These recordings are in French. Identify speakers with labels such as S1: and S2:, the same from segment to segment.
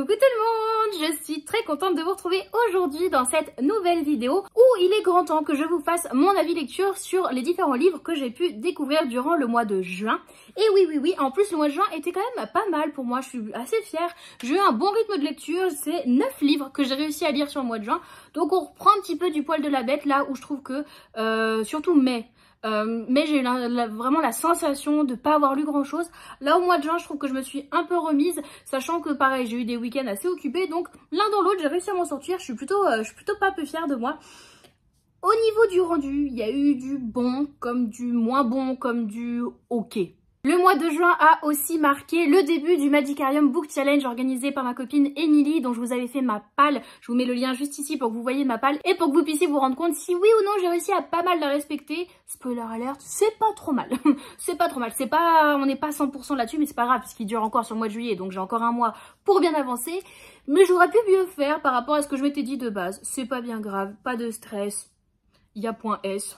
S1: Coucou tout le monde, je suis très contente de vous retrouver aujourd'hui dans cette nouvelle vidéo où il est grand temps que je vous fasse mon avis lecture sur les différents livres que j'ai pu découvrir durant le mois de juin. Et oui, en plus le mois de juin était quand même pas mal pour moi, je suis assez fière. J'ai eu un bon rythme de lecture, c'est 9 livres que j'ai réussi à lire sur le mois de juin. Donc on reprend un petit peu du poil de la bête là où je trouve que, surtout mai, j'ai eu vraiment la sensation de pas avoir lu grand chose. Là au mois de juin je trouve que je me suis un peu remise, sachant que pareil j'ai eu des week-ends assez occupés, donc l'un dans l'autre j'ai réussi à m'en sortir. Je suis plutôt pas peu fière de moi. Au niveau du rendu, il y a eu du bon comme du moins bon comme du ok. Le mois de juin a aussi marqué le début du Magicarium Book Challenge organisé par ma copine Émilie, dont je vous avais fait ma palle. Je vous mets le lien juste ici pour que vous voyez ma palle et pour que vous puissiez vous rendre compte si oui ou non j'ai réussi à pas mal la respecter. Spoiler alert, c'est pas trop mal. C'est pas trop mal. On n'est pas 100% là-dessus, mais c'est pas grave puisqu'il dure encore sur le mois de juillet, donc j'ai encore un mois pour bien avancer. Mais j'aurais pu mieux faire par rapport à ce que je m'étais dit de base. C'est pas bien grave, pas de stress. Il y a point S.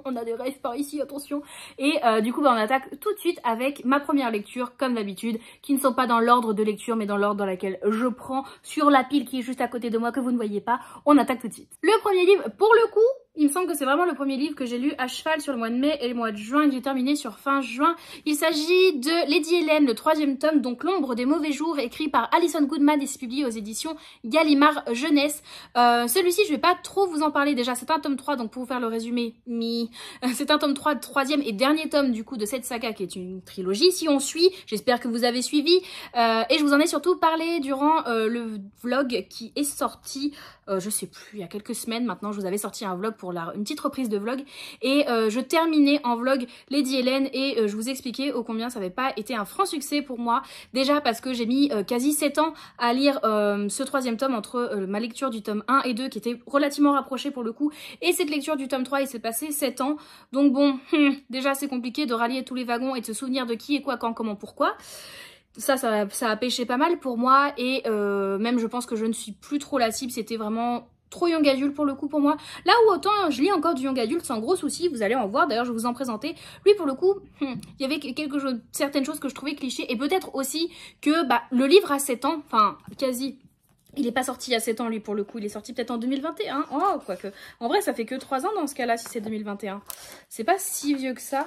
S1: On a des rêves par ici, attention. Et du coup, on attaque tout de suite avec ma première lecture, comme d'habitude, qui ne sont pas dans l'ordre de lecture, mais dans l'ordre dans laquelle je prends sur la pile qui est juste à côté de moi, que vous ne voyez pas. On attaque tout de suite. Le premier livre, pour le coup, il me semble que c'est vraiment le premier livre que j'ai lu à cheval sur le mois de mai et le mois de juin, que j'ai terminé sur fin juin. Il s'agit de Lady Hélène, le 3e tome, donc L'ombre des mauvais jours, écrit par Alison Goodman et c'est publié aux éditions Gallimard Jeunesse. Celui-ci, je vais pas trop vous en parler déjà, c'est un tome 3, donc pour vous faire le résumé, c'est un tome 3, 3e et dernier tome du coup de cette saga qui est une trilogie. Si on suit, j'espère que vous avez suivi, et je vous en ai surtout parlé durant le vlog qui est sorti, je sais plus, il y a quelques semaines maintenant, je vous avais sorti un vlog pour une petite reprise de vlog et je terminais en vlog Lady Hélène et je vous expliquais ô combien ça n'avait pas été un franc succès pour moi, déjà parce que j'ai mis quasi 7 ans à lire ce 3e tome entre ma lecture du tome 1 et 2 qui était relativement rapprochée pour le coup et cette lecture du tome 3 il s'est passé 7 ans, donc bon, déjà c'est compliqué de rallier tous les wagons et de se souvenir de qui et quoi, quand, comment, pourquoi. Ça a pêché pas mal pour moi et même je pense que je ne suis plus trop la cible, c'était vraiment trop young adulte pour le coup pour moi. Là où autant je lis encore du young adulte sans gros soucis, vous allez en voir, d'ailleurs je vais vous en présenter. Lui pour le coup, il y avait certaines choses que je trouvais clichés et peut-être aussi que le livre a 7 ans, enfin quasi. Il n'est pas sorti il y a 7 ans lui pour le coup, il est sorti peut-être en 2021. Oh quoique, en vrai ça fait que 3 ans dans ce cas-là si c'est 2021. C'est pas si vieux que ça.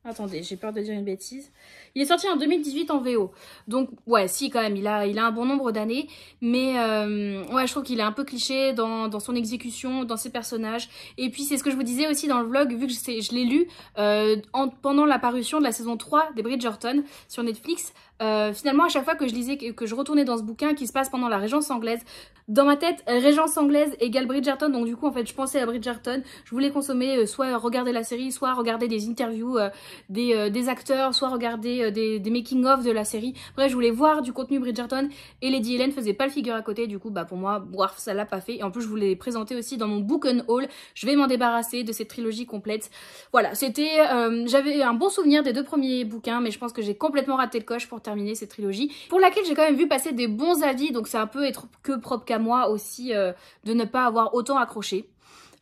S1: Attendez, j'ai peur de dire une bêtise. Il est sorti en 2018 en VO. Donc, ouais, si, quand même, il a un bon nombre d'années. Mais, ouais, je trouve qu'il est un peu cliché dans son exécution, dans ses personnages. Et puis, c'est ce que je vous disais aussi dans le vlog, vu que je l'ai lu pendant la parution de la saison 3 des Bridgerton sur Netflix. Finalement, à chaque fois que je lisais, que je retournais dans ce bouquin qui se passe pendant la Régence anglaise, dans ma tête, Régence anglaise égale Bridgerton. Donc, du coup, en fait, je pensais à Bridgerton. Je voulais consommer, soit regarder la série, soit regarder des interviews des acteurs, soit regarder des making-of de la série. Bref, je voulais voir du contenu Bridgerton et Lady Hélène faisait pas le figure à côté. Du coup, pour moi, boire, ça l'a pas fait. Et en plus, je voulais les présenter aussi dans mon book and haul. Je vais m'en débarrasser de cette trilogie complète. Voilà, c'était... j'avais un bon souvenir des 2 premiers bouquins, mais je pense que j'ai complètement raté le coche pour terminer cette trilogie, pour laquelle j'ai quand même vu passer des bons avis, donc ça peut être que propre qu'à moi aussi de ne pas avoir autant accroché.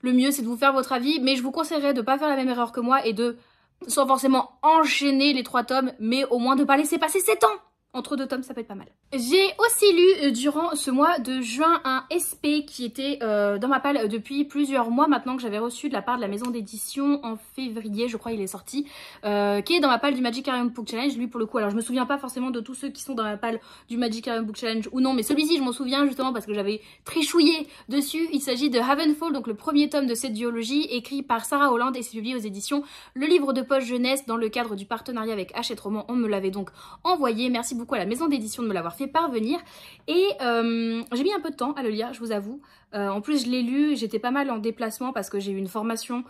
S1: Le mieux, c'est de vous faire votre avis, mais je vous conseillerais de ne pas faire la même erreur que moi et de, sans forcément enchaîner les 3 tomes, mais au moins de ne pas laisser passer 7 ans. Entre 2 tomes, ça peut être pas mal. J'ai aussi lu durant ce mois de juin un SP qui était dans ma palle depuis plusieurs mois maintenant, que j'avais reçu de la part de la maison d'édition en février, je crois il est sorti, qui est dans ma palle du Magicarium Book Challenge. Lui pour le coup, alors je me souviens pas forcément de tous ceux qui sont dans ma palle du Magicarium Book Challenge ou non, mais celui-ci je m'en souviens justement parce que j'avais trichouillé dessus. Il s'agit de Havenfall, donc le premier tome de cette duologie, écrit par Sarah Holland et c'est publié aux éditions Le Livre de Poche Jeunesse dans le cadre du partenariat avec Hachette Roman. On me l'avait donc envoyé, merci beaucoup à la maison d'édition de me l'avoir fait parvenir et j'ai mis un peu de temps à le lire, je vous avoue. En plus je l'ai lu, j'étais pas mal en déplacement parce que j'ai eu une formation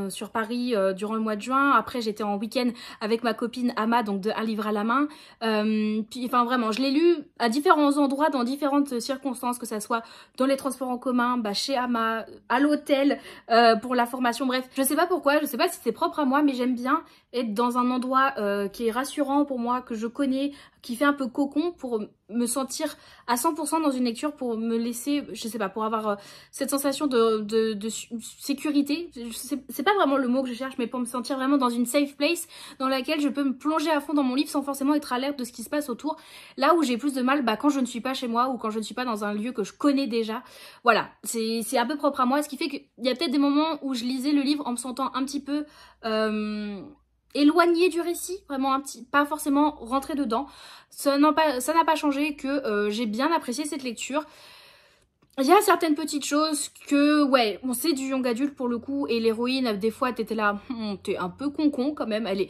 S1: sur Paris durant le mois de juin. Après j'étais en week-end avec ma copine Ama, donc de Un livre à la main. Puis enfin vraiment je l'ai lu à différents endroits, dans différentes circonstances, que ça soit dans les transports en commun, chez Ama, à l'hôtel pour la formation, bref. Je sais pas pourquoi, je sais pas si c'est propre à moi, mais j'aime bien être dans un endroit qui est rassurant pour moi, que je connais, qui fait un peu cocon pour me sentir à 100% dans une lecture, pour me laisser, je sais pas, pour avoir cette sensation de sécurité. C'est pas vraiment le mot que je cherche, mais pour me sentir vraiment dans une safe place dans laquelle je peux me plonger à fond dans mon livre sans forcément être alerte de ce qui se passe autour. Là où j'ai plus de mal, quand je ne suis pas chez moi ou quand je ne suis pas dans un lieu que je connais déjà. Voilà, c'est un peu propre à moi, ce qui fait qu'il y a peut-être des moments où je lisais le livre en me sentant un petit peu éloignée du récit, vraiment pas forcément rentrée dedans. Ça n'a pas changé que j'ai bien apprécié cette lecture. Il y a certaines petites choses que, ouais, on sait du young adulte pour le coup, et l'héroïne, des fois, t'étais là, t'es un peu con quand même, elle est...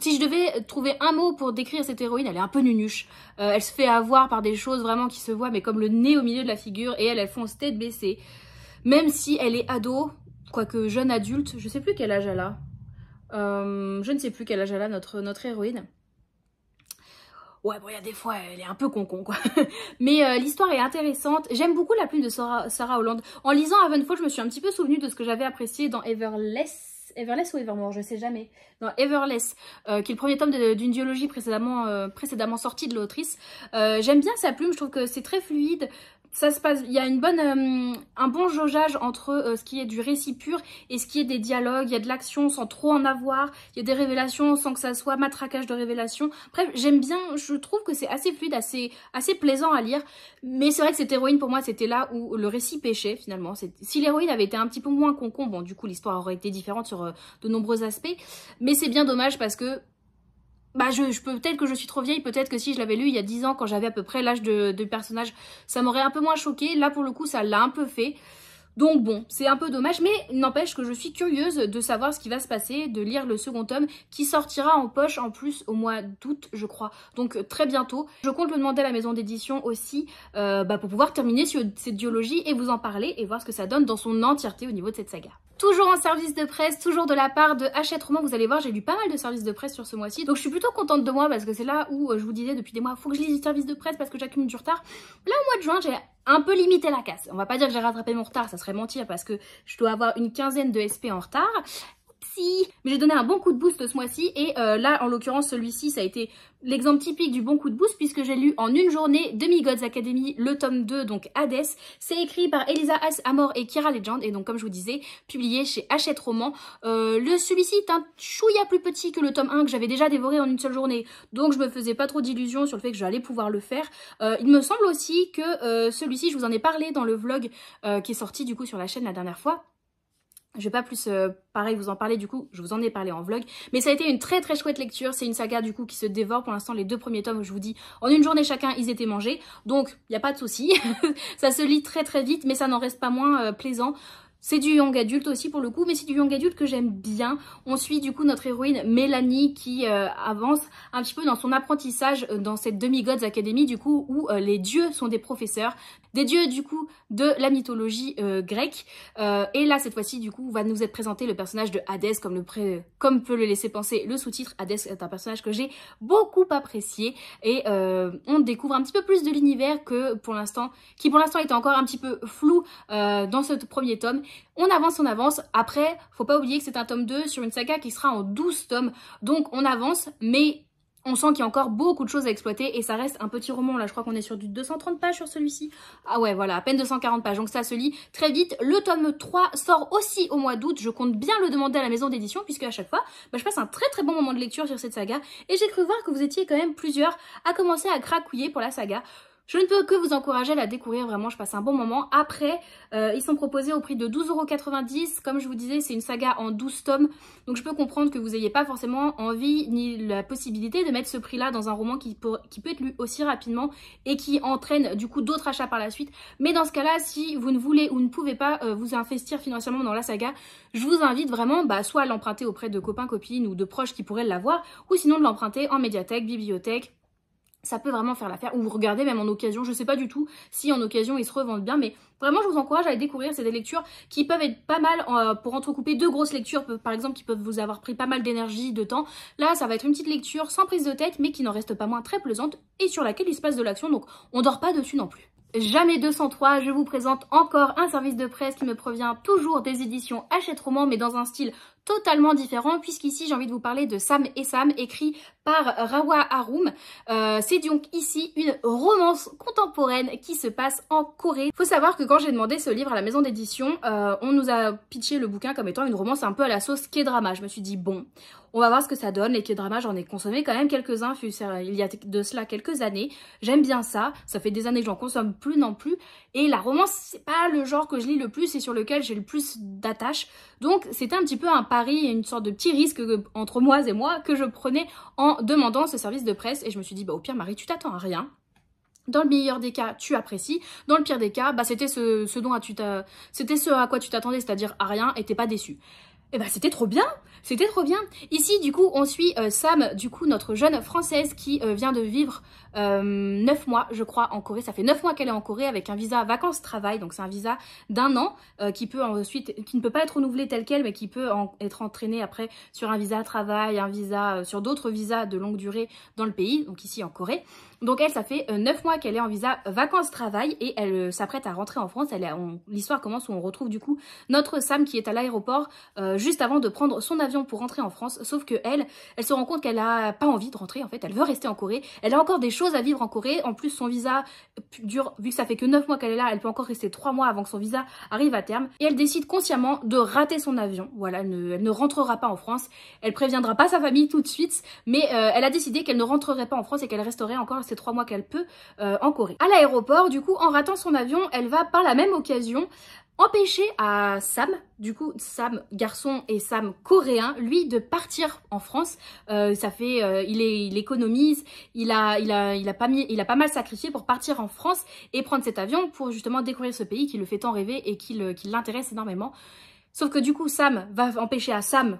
S1: Si je devais trouver un mot pour décrire cette héroïne, elle est un peu nunuche. Elle se fait avoir par des choses vraiment qui se voient, mais comme le nez au milieu de la figure, et elle fonce tête baissée. Même si elle est ado, quoique jeune adulte, je sais plus quel âge elle a. Je ne sais plus quel âge elle a, notre héroïne. Ouais, bon, il y a des fois, elle est un peu con quoi. Mais l'histoire est intéressante. J'aime beaucoup la plume de Sarah Holland. En lisant Ravenfall, je me suis un petit peu souvenue de ce que j'avais apprécié dans Everless ou Evermore, je sais jamais. Dans Everless, qui est le premier tome d'une duologie précédemment sortie de l'autrice. J'aime bien sa plume, je trouve que c'est très fluide. Ça se passe, il y a un bon jaugeage entre ce qui est du récit pur et ce qui est des dialogues. Il y a de l'action sans trop en avoir, il y a des révélations sans que ça soit matraquage de révélations. Bref, j'aime bien, je trouve que c'est assez fluide, assez plaisant à lire. Mais c'est vrai que cette héroïne, pour moi, c'était là où le récit pêchait finalement. Si l'héroïne avait été un petit peu moins concon, bon du coup l'histoire aurait été différente sur de nombreux aspects. Mais c'est bien dommage parce que peut-être que je suis trop vieille, peut-être que si je l'avais lu il y a 10 ans quand j'avais à peu près l'âge de personnage, ça m'aurait un peu moins choqué. Là pour le coup ça l'a un peu fait. Donc bon, c'est un peu dommage, mais n'empêche que je suis curieuse de savoir ce qui va se passer, de lire le second tome qui sortira en poche en plus au mois d'août je crois, donc très bientôt. Je compte le demander à la maison d'édition aussi pour pouvoir terminer sur cette duologie et vous en parler et voir ce que ça donne dans son entièreté au niveau de cette saga. Toujours en service de presse, toujours de la part de Hachette Roman, vous allez voir j'ai lu pas mal de services de presse sur ce mois-ci, donc je suis plutôt contente de moi parce que c'est là où je vous disais depuis des mois, faut que je lise du service de presse parce que j'accumule du retard. Là au mois de juin j'ai un peu limité la casse, on va pas dire que j'ai rattrapé mon retard, ça serait mentir parce que je dois avoir une quinzaine de SP en retard. Mais j'ai donné un bon coup de boost ce mois-ci et là en l'occurrence celui-ci ça a été l'exemple typique du bon coup de boost puisque j'ai lu en une journée Demigods Academy le tome 2 donc Hades. C'est écrit par Elisa Amor et Kira Legend et donc comme je vous disais publié chez Hachette Roman. Celui-ci est un chouïa plus petit que le tome 1 que j'avais déjà dévoré en une seule journée, donc je me faisais pas trop d'illusions sur le fait que j'allais pouvoir le faire. Il me semble aussi que celui-ci je vous en ai parlé dans le vlog qui est sorti du coup sur la chaîne la dernière fois. Je vais pas plus pareil vous en parler du coup, je vous en ai parlé en vlog, mais ça a été une très chouette lecture, c'est une saga du coup qui se dévore. Pour l'instant les deux premiers tomes, je vous dis, en une journée chacun ils étaient mangés, donc il n'y a pas de souci. Ça se lit très vite mais ça n'en reste pas moins plaisant. C'est du young adulte aussi pour le coup, mais c'est du young adulte que j'aime bien. On suit du coup notre héroïne Mélanie qui avance un petit peu dans son apprentissage dans cette Demigods Academy du coup où les dieux sont des professeurs, des dieux du coup de la mythologie grecque. Et là cette fois-ci du coup va nous être présenté le personnage de Hadès comme peut le laisser penser le sous-titre. Hadès est un personnage que j'ai beaucoup apprécié et on découvre un petit peu plus de l'univers qui pour l'instant était encore un petit peu flou dans ce premier tome. On avance, après faut pas oublier que c'est un tome 2 sur une saga qui sera en 12 tomes, donc on avance mais on sent qu'il y a encore beaucoup de choses à exploiter et ça reste un petit roman. Là je crois qu'on est sur du 230 pages sur celui-ci. Ah ouais voilà, à peine 240 pages, donc ça se lit très vite. Le tome 3 sort aussi au mois d'août, je compte bien le demander à la maison d'édition puisque à chaque fois je passe un très bon moment de lecture sur cette saga et j'ai cru voir que vous étiez quand même plusieurs à commencer à cracouiller pour la saga. Je ne peux que vous encourager à la découvrir, vraiment je passe un bon moment. Après, ils sont proposés au prix de 12,90 €. Comme je vous disais, c'est une saga en 12 tomes. Donc je peux comprendre que vous n'ayez pas forcément envie ni la possibilité de mettre ce prix-là dans un roman qui peut être lu aussi rapidement et qui entraîne du coup d'autres achats par la suite. Mais dans ce cas-là, si vous ne voulez ou ne pouvez pas vous investir financièrement dans la saga, je vous invite vraiment soit à l'emprunter auprès de copains, copines ou de proches qui pourraient l'avoir, ou sinon de l'emprunter en médiathèque, bibliothèque. Ça peut vraiment faire l'affaire, ou vous regardez même en occasion, je sais pas du tout si en occasion ils se revendent bien, mais vraiment je vous encourage à les découvrir. C'est des lectures qui peuvent être pas mal pour entrecouper deux grosses lectures, par exemple, qui peuvent vous avoir pris pas mal d'énergie, de temps. Là ça va être une petite lecture sans prise de tête, mais qui n'en reste pas moins très plaisante et sur laquelle il se passe de l'action, donc on dort pas dessus non plus. Jamais 203, je vous présente encore un service de presse qui me provient toujours des éditions Hachette Roman, mais dans un style totalement différent, puisqu'ici j'ai envie de vous parler de Sam et Sam, écrit par Rawa Harum. C'est donc ici une romance contemporaine qui se passe en Corée. Faut savoir que quand j'ai demandé ce livre à la maison d'édition, on nous a pitché le bouquin comme étant une romance un peu à la sauce K-drama. Je me suis dit bon, on va voir ce que ça donne. Les K-dramas, j'en ai consommé quand même quelques-uns il y a de cela quelques années. J'aime bien ça. Ça fait des années que j'en consomme plus non plus. Et la romance, c'est pas le genre que je lis le plus et sur lequel j'ai le plus d'attache. Donc c'était un petit peu un pari, une sorte de petit risque entre moi et moi que je prenais en demandant ce service de presse. Et je me suis dit, bah au pire Marie, tu t'attends à rien. Dans le meilleur des cas, tu apprécies. Dans le pire des cas, bah c'était ce à quoi tu t'attendais, c'est-à-dire à rien, et t'es pas déçu. Et bah c'était trop bien, c'était trop bien. Ici du coup on suit Sam, du coup notre jeune française qui vient de vivre 9 mois je crois en Corée. Ça fait 9 mois qu'elle est en Corée avec un visa vacances-travail, donc c'est un visa d'1 an qui ne peut pas être renouvelé tel quel, mais qui peut être entraîné après sur un visa travail, un visa sur d'autres visas de longue durée dans le pays, donc ici en Corée. Donc elle, ça fait 9 mois qu'elle est en visa vacances-travail et elle s'apprête à rentrer en France. L'histoire commence où on retrouve du coup notre Sam qui est à l'aéroport juste avant de prendre son avion pour rentrer en France. Sauf que elle se rend compte qu'elle a pas envie de rentrer en fait. Elle veut rester en Corée. Elle a encore des choses à vivre en Corée. En plus son visa dure, vu que ça fait que 9 mois qu'elle est là, elle peut encore rester 3 mois avant que son visa arrive à terme. Et elle décide consciemment de rater son avion. Voilà, elle ne rentrera pas en France. Elle préviendra pas sa famille tout de suite. Mais elle a décidé qu'elle ne rentrerait pas en France et qu'elle resterait encore ces 3 mois qu'elle peut en Corée. À l'aéroport, du coup, en ratant son avion, elle va par la même occasion empêcher à Sam, du coup Sam garçon et Sam coréen, lui de partir en France. Il économise, il a pas mal sacrifié pour partir en France et prendre cet avion pour justement découvrir ce pays qui le fait tant rêver et qui l'intéresse énormément. Sauf que du coup Sam va empêcher à Sam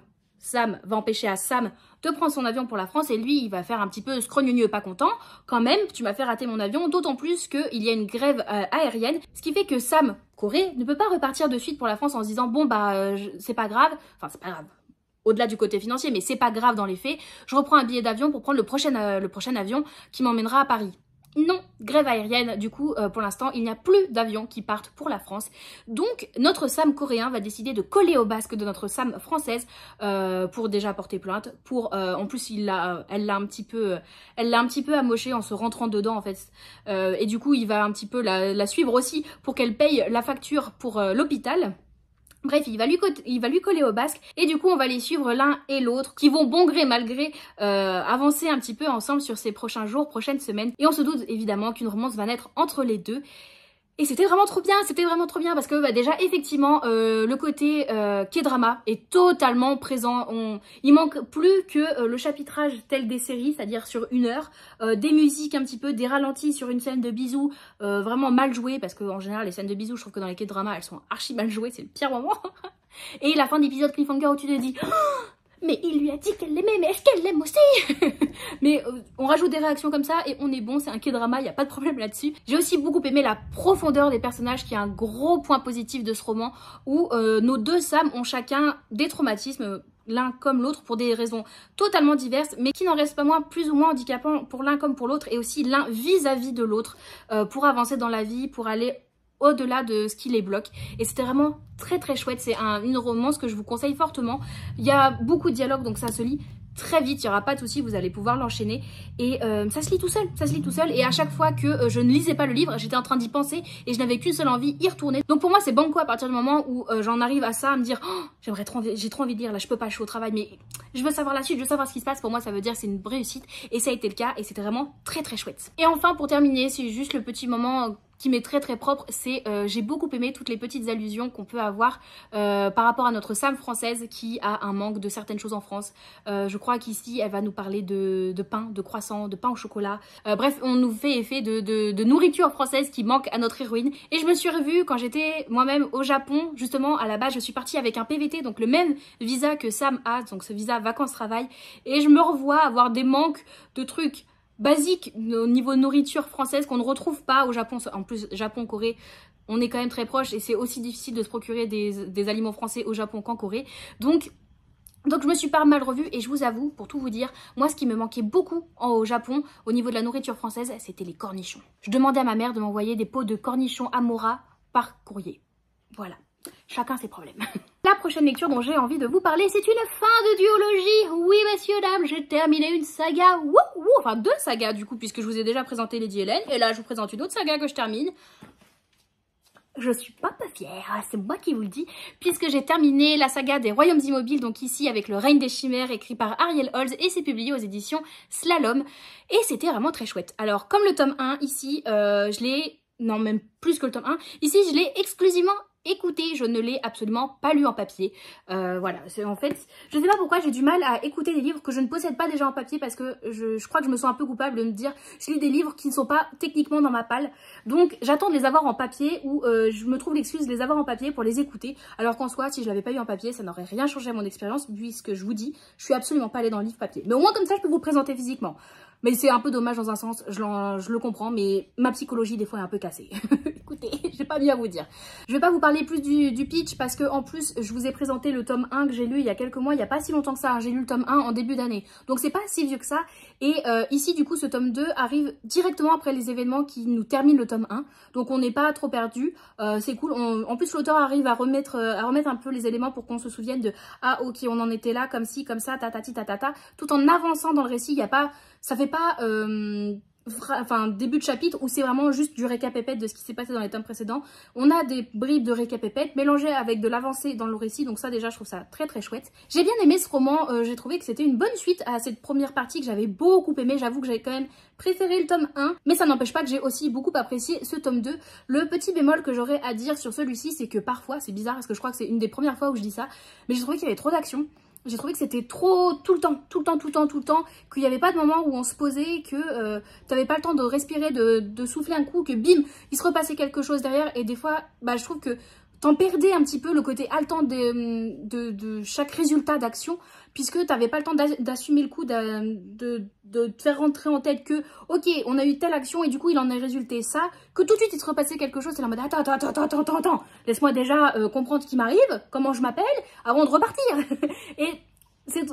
S1: de prendre son avion pour la France et lui il va faire un petit peu scrogneux, pas content. Quand même, tu m'as fait rater mon avion, d'autant plus qu'il y a une grève aérienne, ce qui fait que Sam, Corée, ne peut pas repartir de suite pour la France en se disant bon bah c'est pas grave, enfin c'est pas grave. Au-delà du côté financier, mais c'est pas grave dans les faits, je reprends un billet d'avion pour prendre le prochain avion qui m'emmènera à Paris. Non, grève aérienne, du coup pour l'instant il n'y a plus d'avions qui partent pour la France. Donc notre Sam coréen va décider de coller au basque de notre Sam française pour déjà porter plainte. En plus elle l'a un petit peu amoché en se rentrant dedans en fait. Et du coup il va un petit peu la suivre aussi pour qu'elle paye la facture pour l'hôpital. Bref, il va lui coller au basque et du coup on va les suivre l'un et l'autre qui vont bon gré mal gré avancer un petit peu ensemble sur ces prochains jours, prochaines semaines. Et on se doute évidemment qu'une romance va naître entre les deux. Et c'était vraiment trop bien parce que bah, déjà effectivement le côté K-drama est totalement présent. Il manque plus que le chapitrage tel des séries, c'est-à-dire sur 1 heure, des musiques un petit peu, des ralentis sur une scène de bisous vraiment mal jouées, parce qu'en général les scènes de bisous je trouve que dans les K-drama elles sont archi mal jouées, c'est le pire moment. Et la fin d'épisode cliffhanger où tu te dis mais il lui a dit qu'elle l'aimait, mais est-ce qu'elle l'aime aussi? Mais on rajoute des réactions comme ça et on est bon, c'est un K-drama, il n'y a pas de problème là-dessus. J'ai aussi beaucoup aimé la profondeur des personnages, qui est un gros point positif de ce roman, où nos deux Sam ont chacun des traumatismes, l'un comme l'autre, pour des raisons totalement diverses, mais qui n'en restent pas moins plus ou moins handicapants pour l'un comme pour l'autre, et aussi l'un vis-à-vis de l'autre, pour avancer dans la vie, pour aller au-delà de ce qui les bloque. Et c'était vraiment très très chouette. C'est une romance que je vous conseille fortement. Il y a beaucoup de dialogues, donc ça se lit très vite, il n'y aura pas de souci, vous allez pouvoir l'enchaîner. Et ça se lit tout seul, Et à chaque fois que je ne lisais pas le livre, j'étais en train d'y penser et je n'avais qu'une seule envie, y retourner. Donc pour moi c'est banco à partir du moment où j'en arrive à ça, à me dire oh, j'ai trop envie de lire, là je peux pas, je suis au travail, mais je veux savoir la suite, je veux savoir ce qui se passe. Pour moi ça veut dire que c'est une réussite et ça a été le cas et c'était vraiment très très chouette. Et enfin pour terminer, c'est juste le petit moment qui m'est très très propre, c'est j'ai beaucoup aimé toutes les petites allusions qu'on peut avoir par rapport à notre Sam française qui a un manque de certaines choses en France. Je crois qu'ici elle va nous parler de pain, de croissant, de pain au chocolat. Bref, on nous fait effet de nourriture française qui manque à notre héroïne. Et je me suis revue quand j'étais moi-même au Japon. Justement, à la base, je suis partie avec un PVT, donc le même visa que Sam a, donc ce visa vacances-travail. Et je me revois avoir des manques de trucs basique au niveau nourriture française qu'on ne retrouve pas au Japon. En plus, Japon, Corée, on est quand même très proches et c'est aussi difficile de se procurer des aliments français au Japon qu'en Corée. Donc je me suis pas mal revue et je vous avoue, pour tout vous dire, moi ce qui me manquait beaucoup au Japon, au niveau de la nourriture française, c'était les cornichons. Je demandais à ma mère de m'envoyer des pots de cornichons Amora par courrier. Voilà. Chacun ses problèmes. La prochaine lecture dont j'ai envie de vous parler, c'est une fin de duologie. Oui, messieurs, dames, j'ai terminé une saga. Enfin, 2 sagas du coup, puisque je vous ai déjà présenté Lady Hélène. Et là, je vous présente une autre saga que je termine. Je suis pas fière, c'est moi qui vous le dis, puisque j'ai terminé la saga des Royaumes Immobiles, donc ici avec Le Règne des Chimères, écrit par Ariel Holz, et c'est publié aux éditions Slalom, et c'était vraiment très chouette. Alors, comme le tome 1, ici, je l'ai, non même plus que le tome 1, ici je l'ai exclusivement écouté, je ne l'ai absolument pas lu en papier. Voilà, c'est en fait, je sais pas pourquoi j'ai du mal à écouter des livres que je ne possède pas déjà en papier parce que je crois que je me sens un peu coupable de me dire je lis des livres qui ne sont pas techniquement dans ma palle. Donc j'attends de les avoir en papier ou je me trouve l'excuse de les avoir en papier pour les écouter. Alors qu'en soi, si je l'avais pas eu en papier, ça n'aurait rien changé à mon expérience puisque je vous dis, je suis absolument pas allée dans le livre papier. Mais au moins comme ça, je peux vous le présenter physiquement. Mais c'est un peu dommage dans un sens, je le comprends, mais ma psychologie des fois est un peu cassée. Écoutez, j'ai pas mieux à vous dire. Je vais pas vous parler plus du pitch parce que en plus, je vous ai présenté le tome 1 que j'ai lu il y a quelques mois, il y a pas si longtemps que ça. J'ai lu le tome 1 en début d'année, donc c'est pas si vieux que ça. Et ici, du coup, ce tome 2 arrive directement après les événements qui nous terminent le tome 1. Donc on n'est pas trop perdu, c'est cool. En plus, l'auteur arrive à remettre un peu les éléments pour qu'on se souvienne de « Ah ok, on en était là, comme ci, comme ça, tatati, tatata », tout en avançant dans le récit. Il y a pas... Ça fait pas début de chapitre où c'est vraiment juste du récapépète de ce qui s'est passé dans les tomes précédents. On a des bribes de récapépète mélangées avec de l'avancée dans le récit, donc ça déjà je trouve ça très très chouette. J'ai bien aimé ce roman, j'ai trouvé que c'était une bonne suite à cette première partie que j'avais beaucoup aimé. J'avoue que j'avais quand même préféré le tome 1, mais ça n'empêche pas que j'ai aussi beaucoup apprécié ce tome 2. Le petit bémol que j'aurais à dire sur celui-ci, c'est que parfois, c'est bizarre parce que je crois que c'est une des premières fois où je dis ça, mais j'ai trouvé qu'il y avait trop d'action. J'ai trouvé que c'était trop tout le temps, qu'il n'y avait pas de moment où on se posait, que t'avais pas le temps de respirer, de souffler un coup, que bim, il se repassait quelque chose derrière. Et des fois, bah, je trouve que t'en perdais un petit peu le côté haletant de chaque résultat d'action, puisque t'avais pas le temps d'assumer le coup, de te faire rentrer en tête que, ok, on a eu telle action et du coup il en est résulté ça, que tout de suite il se repassait quelque chose, c'est la mode, attends, laisse-moi déjà comprendre ce qui m'arrive, comment je m'appelle, avant de repartir. Et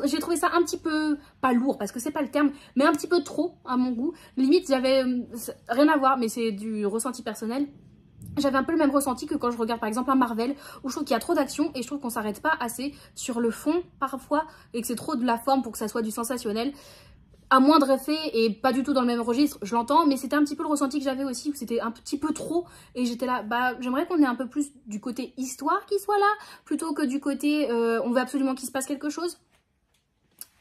S1: j'ai trouvé ça un petit peu, pas lourd parce que c'est pas le terme, mais un petit peu trop à mon goût. Limite, j'avais rien à voir, mais c'est du ressenti personnel. J'avais un peu le même ressenti que quand je regarde par exemple un Marvel où je trouve qu'il y a trop d'action et je trouve qu'on s'arrête pas assez sur le fond parfois et que c'est trop de la forme pour que ça soit du sensationnel. À moindre effet et pas du tout dans le même registre, je l'entends, mais c'était un petit peu le ressenti que j'avais aussi où c'était un petit peu trop et j'étais là, bah j'aimerais qu'on ait un peu plus du côté histoire qui soit là plutôt que du côté on veut absolument qu'il se passe quelque chose.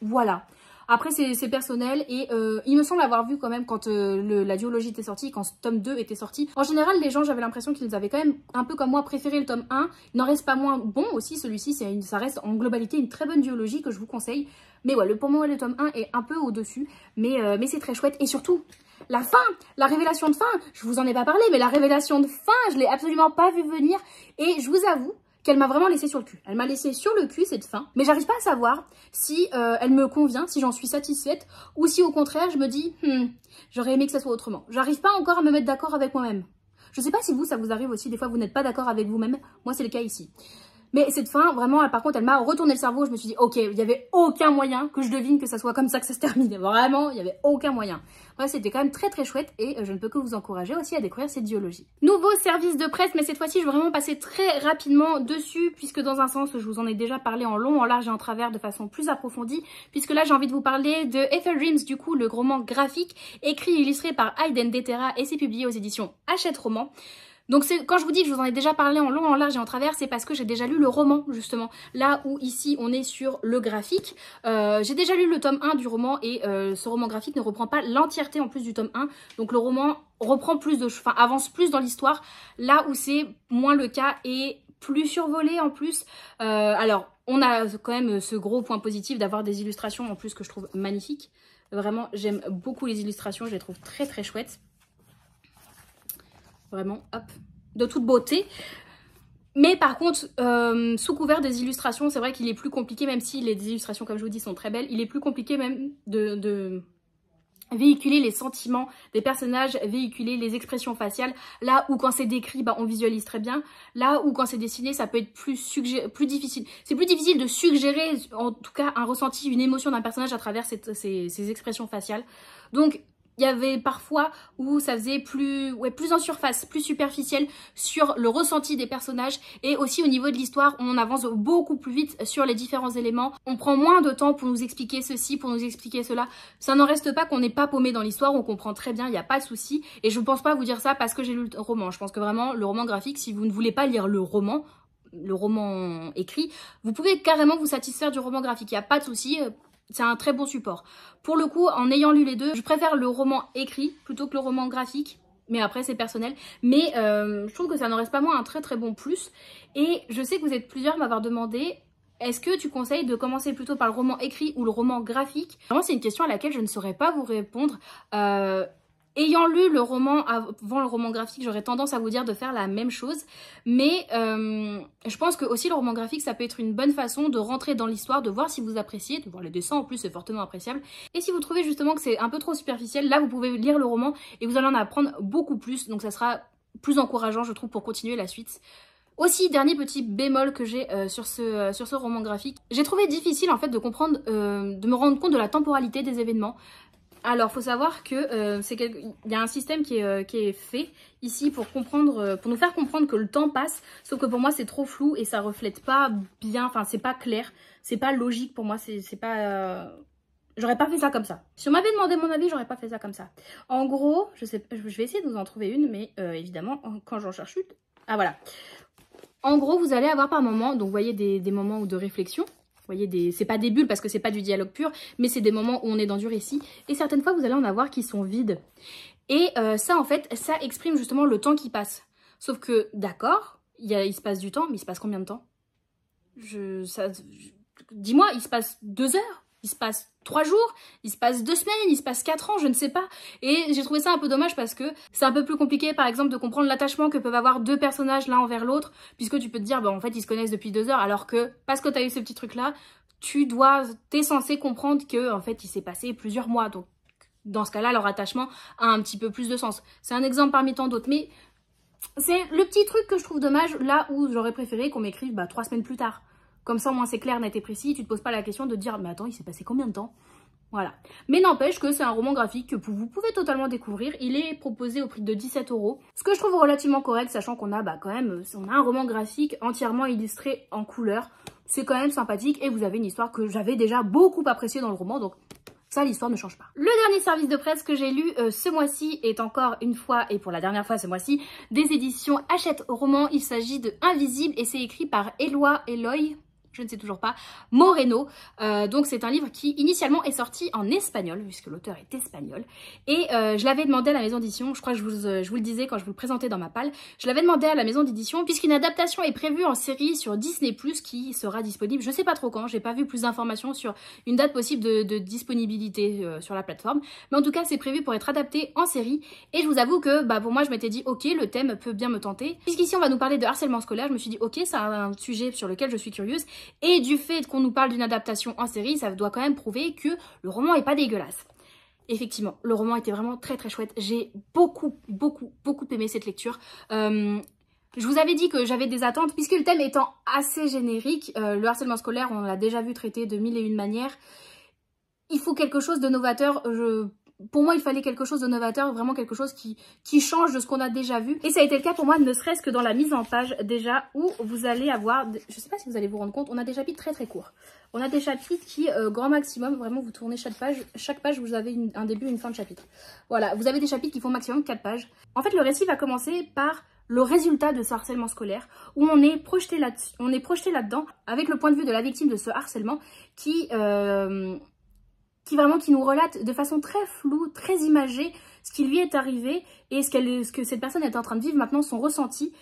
S1: Voilà. Après, c'est personnel et il me semble avoir vu quand même quand la duologie était sortie, quand ce tome 2 était sorti. En général, les gens, j'avais l'impression qu'ils avaient quand même, un peu comme moi, préféré le tome 1. Il n'en reste pas moins bon aussi, celui-ci, ça reste en globalité une très bonne duologie que je vous conseille. Mais ouais, pour moi, le tome 1 est un peu au-dessus, mais c'est très chouette. Et surtout, la fin, la révélation de fin, je vous en ai pas parlé, mais la révélation de fin, je l'ai absolument pas vu venir. Et je vous avoue qu'elle m'a vraiment laissé sur le cul. Elle m'a laissé sur le cul cette fin, mais j'arrive pas à savoir si elle me convient, si j'en suis satisfaite, ou si au contraire je me dis j'aurais aimé que ça soit autrement. J'arrive pas encore à me mettre d'accord avec moi-même. Je sais pas si vous, ça vous arrive aussi, des fois vous n'êtes pas d'accord avec vous-même, moi c'est le cas ici. Mais cette fin, vraiment, par contre, elle m'a retourné le cerveau. Je me suis dit, ok, il n'y avait aucun moyen que je devine que ça soit comme ça que ça se termine. Vraiment, il n'y avait aucun moyen. Ouais, c'était quand même très très chouette et je ne peux que vous encourager aussi à découvrir cette duologie. Nouveau service de presse, mais cette fois-ci, je vais vraiment passer très rapidement dessus puisque dans un sens, je vous en ai déjà parlé en long, en large et en travers de façon plus approfondie. Puisque là, j'ai envie de vous parler de Ethel Dreams, du coup, le roman graphique écrit et illustré par Hayden Detera et c'est publié aux éditions Hachette Roman. Donc quand je vous dis que je vous en ai déjà parlé en long, en large et en travers, c'est parce que j'ai déjà lu le roman justement. Là où ici on est sur le graphique, j'ai déjà lu le tome 1 du roman et ce roman graphique ne reprend pas l'entièreté en plus du tome 1. Donc le roman reprend plus avance plus dans l'histoire, là où c'est moins le cas et plus survolé en plus. Alors on a quand même ce gros point positif d'avoir des illustrations en plus que je trouve magnifiques. Vraiment j'aime beaucoup les illustrations, je les trouve très très chouettes. Vraiment, hop, de toute beauté. Mais par contre, sous couvert des illustrations, c'est vrai qu'il est plus compliqué, même si les illustrations, comme je vous dis, sont très belles, il est plus compliqué même de véhiculer les sentiments des personnages, véhiculer les expressions faciales. Là où quand c'est décrit, bah, on visualise très bien. Là où quand c'est dessiné, ça peut être plus difficile. C'est plus difficile de suggérer, en tout cas, un ressenti, une émotion d'un personnage à travers ces expressions faciales. Donc, il y avait parfois où ça faisait plus en surface, plus superficiel sur le ressenti des personnages et aussi au niveau de l'histoire, on avance beaucoup plus vite sur les différents éléments. On prend moins de temps pour nous expliquer ceci, pour nous expliquer cela. Ça n'en reste pas qu'on n'est pas paumé dans l'histoire, on comprend très bien, il n'y a pas de souci. Et je ne pense pas vous dire ça parce que j'ai lu le roman. Je pense que vraiment, le roman graphique, si vous ne voulez pas lire le roman écrit, vous pouvez carrément vous satisfaire du roman graphique, il n'y a pas de souci. C'est un très bon support. Pour le coup, en ayant lu les deux, je préfère le roman écrit plutôt que le roman graphique. Mais après, c'est personnel. Mais je trouve que ça n'en reste pas moins un très très bon plus. Et je sais que vous êtes plusieurs à m'avoir demandé, est-ce que tu conseilles de commencer plutôt par le roman écrit ou le roman graphique? Vraiment, c'est une question à laquelle je ne saurais pas vous répondre. Ayant lu le roman avant le roman graphique, j'aurais tendance à vous dire de faire la même chose. Mais je pense que aussi le roman graphique, ça peut être une bonne façon de rentrer dans l'histoire, de voir si vous appréciez, de voir les dessins en plus, c'est fortement appréciable. Et si vous trouvez justement que c'est un peu trop superficiel, là vous pouvez lire le roman et vous allez en apprendre beaucoup plus. Donc ça sera plus encourageant, je trouve, pour continuer la suite. Aussi, dernier petit bémol que j'ai sur ce roman graphique, j'ai trouvé difficile en fait de comprendre, de me rendre compte de la temporalité des événements. Alors, faut savoir que il y a un système qui est fait ici pour nous faire comprendre que le temps passe. Sauf que pour moi, c'est trop flou et ça reflète pas bien. Enfin, c'est pas clair, c'est pas logique pour moi. C'est pas. J'aurais pas fait ça comme ça. Si on m'avait demandé mon avis, j'aurais pas fait ça comme ça. En gros, je vais essayer de vous en trouver une, mais évidemment, quand j'en cherche une, ah voilà. En gros, vous allez avoir par moments, donc vous voyez des moments de réflexion. Vous voyez, c'est pas des bulles parce que c'est pas du dialogue pur, mais c'est des moments où on est dans du récit. Et certaines fois, vous allez en avoir qui sont vides. Et ça, en fait, ça exprime justement le temps qui passe. Sauf que, d'accord, il se passe du temps, mais il se passe combien de temps? Dis-moi, il se passe 2 heures? Il se passe 3 jours, il se passe 2 semaines, il se passe 4 ans, je ne sais pas. Et j'ai trouvé ça un peu dommage parce que c'est un peu plus compliqué, par exemple, de comprendre l'attachement que peuvent avoir 2 personnages l'un envers l'autre, puisque tu peux te dire, bah, en fait, ils se connaissent depuis 2 heures, alors que, parce que tu as eu ce petit truc-là, t'es censé comprendre que, en fait, il s'est passé plusieurs mois. Donc, dans ce cas-là, leur attachement a un petit peu plus de sens. C'est un exemple parmi tant d'autres, mais c'est le petit truc que je trouve dommage, là où j'aurais préféré qu'on m'écrive 3 semaines plus tard. Comme ça, au moins, c'est clair, net et précis. Tu te poses pas la question de te dire, mais attends, il s'est passé combien de temps? Voilà. Mais n'empêche que c'est un roman graphique que vous pouvez totalement découvrir. Il est proposé au prix de 17 €. Ce que je trouve relativement correct, sachant qu'on a quand même, on a un roman graphique entièrement illustré en couleur. C'est quand même sympathique et vous avez une histoire que j'avais déjà beaucoup appréciée dans le roman. Donc ça, l'histoire ne change pas. Le dernier service de presse que j'ai lu ce mois-ci est encore une fois, et pour la dernière fois ce mois-ci, des éditions Hachette Roman. Il s'agit de Invisible et c'est écrit par Eloy, je ne sais toujours pas, Moreno. Donc c'est un livre qui initialement est sorti en espagnol, puisque l'auteur est espagnol. Et je l'avais demandé à la maison d'édition, je crois que je vous le disais quand je vous le présentais dans ma palle, je l'avais demandé à la maison d'édition, puisqu'une adaptation est prévue en série sur Disney+, qui sera disponible, je sais pas trop quand, j'ai pas vu plus d'informations sur une date possible de disponibilité sur la plateforme. Mais en tout cas, c'est prévu pour être adapté en série. Et je vous avoue que pour moi, je m'étais dit, ok, le thème peut bien me tenter. Puisqu'ici, on va nous parler de harcèlement scolaire, je me suis dit, ok, c'est un sujet sur lequel je suis curieuse. Et du fait qu'on nous parle d'une adaptation en série, ça doit quand même prouver que le roman est pas dégueulasse. Effectivement, le roman était vraiment très très chouette. J'ai beaucoup aimé cette lecture. Je vous avais dit que j'avais des attentes, puisque le thème étant assez générique, le harcèlement scolaire, on l'a déjà vu traiter de 1001 manières. Il faut quelque chose de novateur. Pour moi, il fallait quelque chose de novateur, vraiment quelque chose qui change de ce qu'on a déjà vu. Et ça a été le cas pour moi, ne serait-ce que dans la mise en page déjà, où vous allez avoir, je sais pas si vous allez vous rendre compte, on a des chapitres très très courts. On a des chapitres qui, grand maximum, vraiment vous tournez chaque page vous avez un début et une fin de chapitre. Voilà, vous avez des chapitres qui font maximum 4 pages. En fait, le récit va commencer par le résultat de ce harcèlement scolaire, où on est projeté là-dedans, avec le point de vue de la victime de ce harcèlement, qui nous relate de façon très floue, très imagée, ce qui lui est arrivé et ce que cette personne est en train de vivre maintenant, son ressenti.